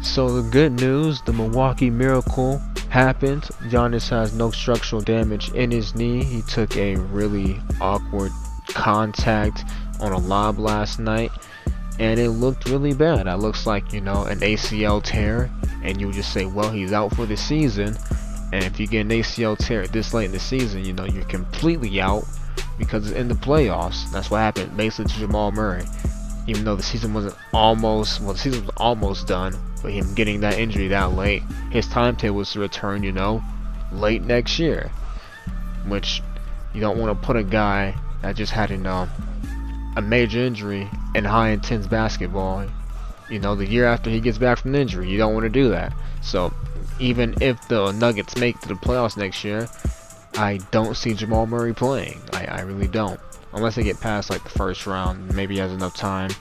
So the good news, the Milwaukee Miracle happened. Giannis has no structural damage in his knee. He took a really awkward contact on a lob last night, and it looked really bad. That looks like, an ACL tear, and you just say, well, he's out for the season. And if you get an ACL tear this late in the season, you're completely out because it's in the playoffs. That's what happened basically to Jamal Murray. Even though the season wasn't the season was almost done, but him getting that injury that late, his timetable was to return, late next year. Which you don't want to put a guy that just had a major injury in high intense basketball, the year after he gets back from the injury. You don't want to do that. So even if the Nuggets make it to the playoffs next year, I don't see Jamal Murray playing. I really don't. Unless they get past like the first round, maybe he has enough time.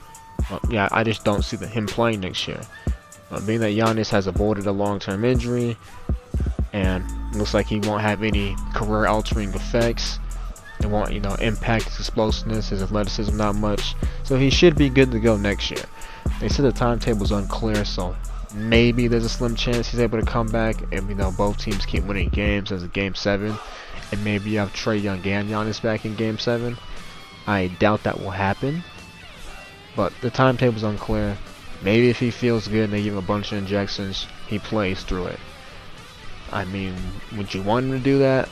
Yeah, I just don't see him playing next year. Being that Giannis has avoided a long-term injury, and looks like he won't have any career-altering effects. It won't, impact his explosiveness, his athleticism not much. So he should be good to go next year. They said the timetable's unclear, so maybe there's a slim chance he's able to come back. And both teams keep winning games as a Game 7, and maybe you have Trae Young and Giannis back in Game 7. I doubt that will happen, but the timetable's unclear. Maybe if he feels good and they give him a bunch of injections, he plays through it. I mean, would you want him to do that?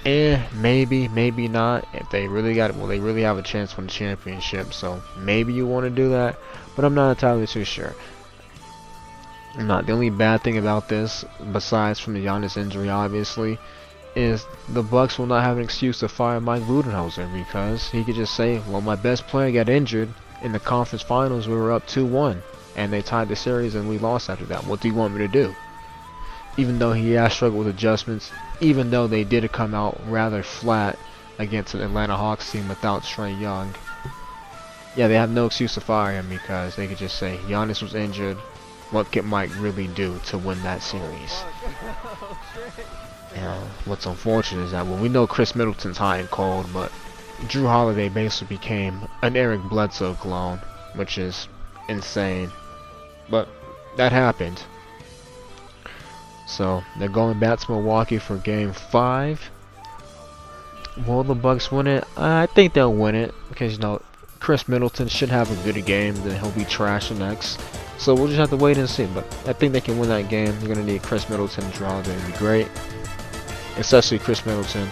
Maybe, maybe not. If they really they really have a chance to win the championship, so maybe you want to do that, but I'm not entirely too sure. The only bad thing about this, besides from the Giannis injury obviously, is the Bucks will not have an excuse to fire Mike Budenholzer, because he could just say, well, my best player got injured in the conference finals. We were up 2-1 and they tied the series and we lost after that. What do you want me to do? Even though he has struggled with adjustments, even though they did come out rather flat against an Atlanta Hawks team without Trae Young, yeah, they have no excuse to fire him, because they could just say Giannis was injured. What can Mike really do to win that series? What's unfortunate is that, well, we know Chris Middleton's hot and cold, but Drew Holiday basically became an Eric Bledsoe clone, which is insane. But that happened. So they're going back to Milwaukee for Game 5. Will the Bucks win it? I think they'll win it, because Chris Middleton should have a good game, then he'll be trash the next. So we'll just have to wait and see. But I think they can win that game. They're gonna need Chris Middleton and Drew Holiday to be great, especially Chris Middleton.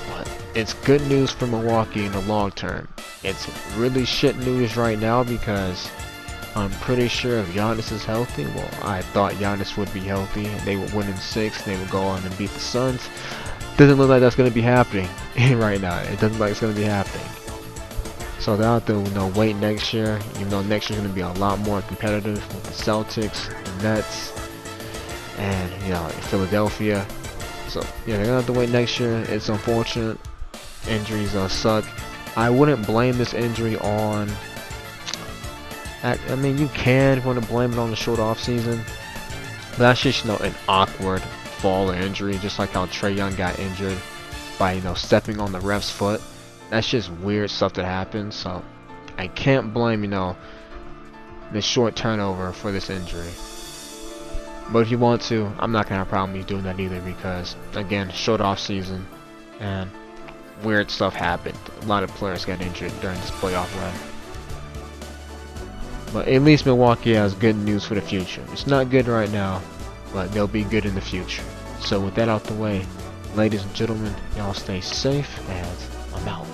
But it's good news for Milwaukee in the long term. It's really shit news right now, because I'm pretty sure if Giannis is healthy, well, I thought Giannis would be healthy, they would win in 6, they would go on and beat the Suns. Doesn't look like that's going to be happening right now. It doesn't look like it's going to be happening. So they'll have to wait next year, even though next year's going to be a lot more competitive with the Celtics, the Nets, and Philadelphia. So yeah, they're going to have to wait next year. It's unfortunate. Injuries suck. I wouldn't blame this injury on... I mean, you can want to blame it on the short off season, but that's just an awkward fall or injury, just like how Trae Young got injured by stepping on the ref's foot. That's just weird stuff that happens. So I can't blame the short turnover for this injury. But if you want to, I'm not gonna have a problem with you doing that either, because again, short off season and weird stuff happened. A lot of players got injured during this playoff run. But at least Milwaukee has good news for the future. It's not good right now, but they'll be good in the future. So with that out the way, ladies and gentlemen, y'all stay safe, and I'm out.